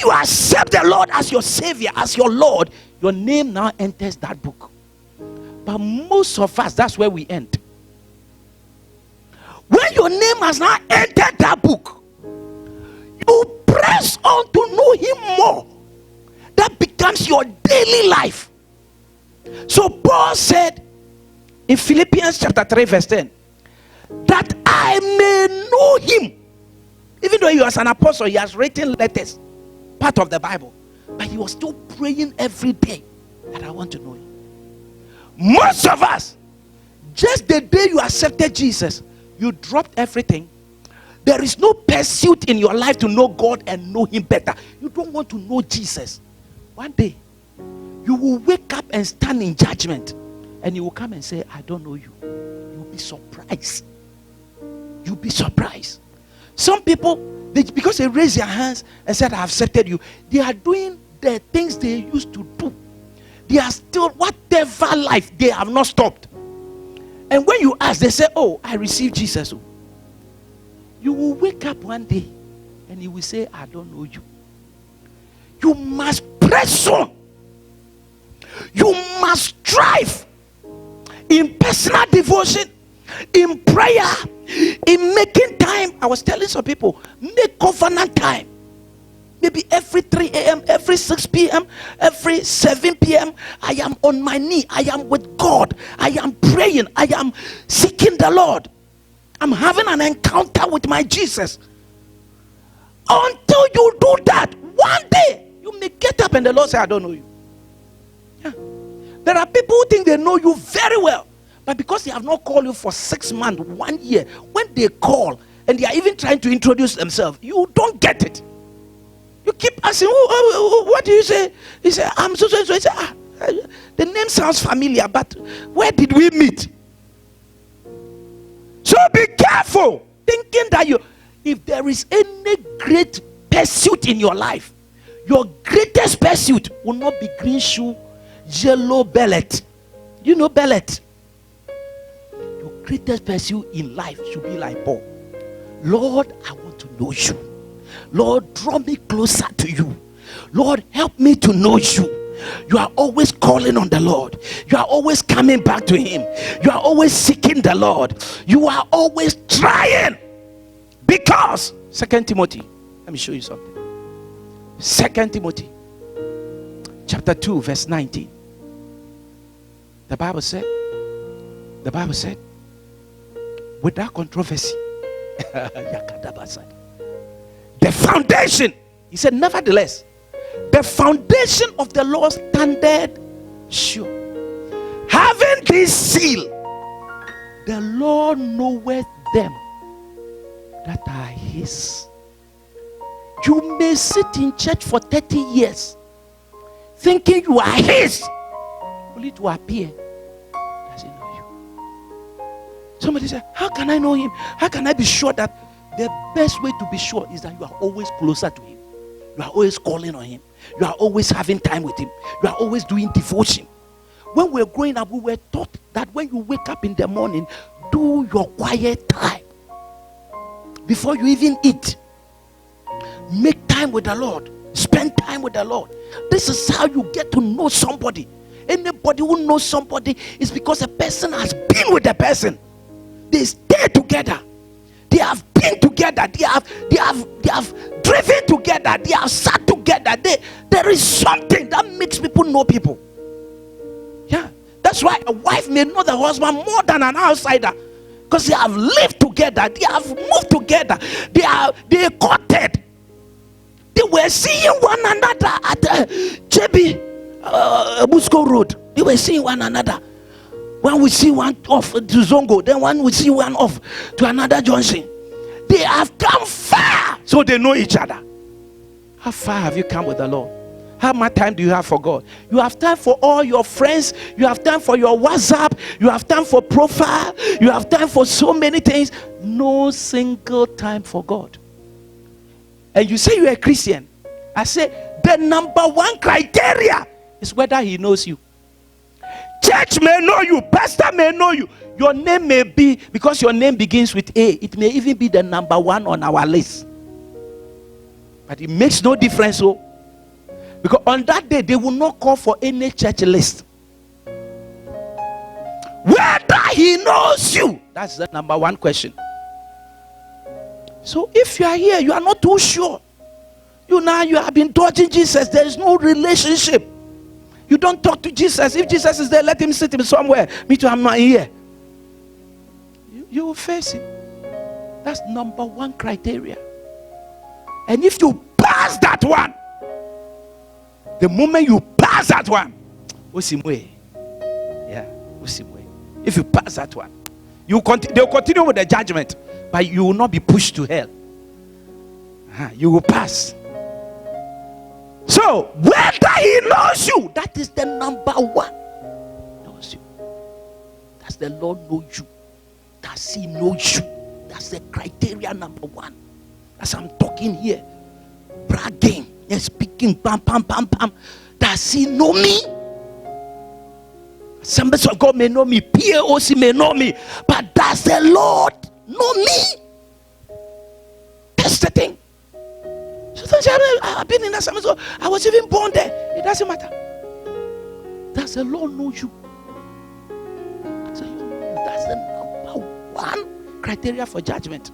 you accept the Lord as your Savior, as your Lord, your name now enters that book. But most of us, that's where we end. When your name has now entered that book, you press on to know him more. That becomes your daily life. So Paul said in Philippians chapter 3 verse 10, that I may know him. Even though he was an apostle, he has written letters, part of the Bible, but he was still praying every day that I want to know him. Most of us, just the day you accepted Jesus, you dropped everything. There is no pursuit in your life to know God and know him better. You don't want to know Jesus. One day, you will wake up and stand in judgment, and he will come and say, I don't know you. You'll be surprised. You'll be surprised. Some people, because they raise their hands and said, I have accepted you, they are doing the things they used to do. They are still, whatever life, they have not stopped. And when you ask, they say, oh, I received Jesus. You will wake up one day and he will say, I don't know you. You must press on. You must strive in personal devotion, in prayer, in making time. I was telling some people, make covenant time. Maybe every 3 a.m., every 6 p.m., every 7 p.m., I am on my knee. I am with God. I am praying. I am seeking the Lord. I'm having an encounter with my Jesus. Until you do that, one day, you may get up and the Lord say, I don't know you. Yeah. There are people who think they know you very well, but because they have not called you for 6 months, 1 year, when they call and they are even trying to introduce themselves, you don't get it. You keep asking, what do you say? He said, I'm so. He said, the name sounds familiar, but where did we meet? So be careful thinking that if there is any great pursuit in your life, your greatest pursuit will not be green shoe, yellow bellet. You know bellet. Your greatest pursuit in life should be like Paul. Lord, I want to know you. Lord, draw me closer to you. Lord, help me to know you. You are always calling on the Lord. You are always coming back to him. You are always seeking the Lord. You are always trying. Because 2 Timothy, let me show you something. 2 Timothy chapter 2 verse 19. The Bible said, without controversy, the foundation, he said, nevertheless, the foundation of the law standeth sure. Having this seal, the Lord knoweth them that are his. You may sit in church for 30 years thinking you are his, only to appear doesn't know you. Somebody said, how can I know him? How can I be sure that the best way to be sure is that you are always closer to him. You are always calling on him. You are always having time with him. You are always doing devotion. When we were growing up, we were taught that when you wake up in the morning, do your quiet time. Before you even eat, make time with the Lord. Spend time with the Lord. This is how you get to know somebody. Anybody who knows somebody is because a person has been with the person. They stay together. They have been together. They have driven together. They have sat together. There is something that makes people know people. Yeah. That's why a wife may know the husband more than an outsider. Because they have lived together. They have moved together. They courted. They were seeing one another at JB Busco Road. They were seeing one another. When we see one off to Zongo, then one we see one off to another junction. They have come far, so they know each other. How far have you come with the Lord? How much time do you have for God? You have time for all your friends. You have time for your WhatsApp. You have time for profile. You have time for so many things. No single time for God. And you say you're a Christian. I say the number one criteria is whether he knows you. Church may know you, pastor may know you. Your name may be, because your name begins with A, it may even be the number one on our list. But it makes no difference. So Because on that day, they will not call for any church list. Whether he knows you, that's the number one question. So if you are here, you are not too sure. You have been dodging Jesus. There is no relationship. You don't talk to Jesus. If Jesus is there, let him sit him somewhere. Me too, I'm not here. You will face him. That's number one criteria. And if you pass that one, the moment you pass that one, if you pass that one, they'll continue with the judgment, but you will not be pushed to hell. You will pass. So whether he knows you, that is the number one. Knows you. Does the Lord know you? Does he know you? That's the criteria number one. As I'm talking here, bragging and speaking, bam, bam, bam, bam. Does he know me? Some of God may know me, PAOC may know me, but does the Lord know me? That's the thing. Sometimes I've been in that service, I was even born there. It doesn't matter. Does the Lord know you? Does the Lord know you? That's the number one criteria for judgment.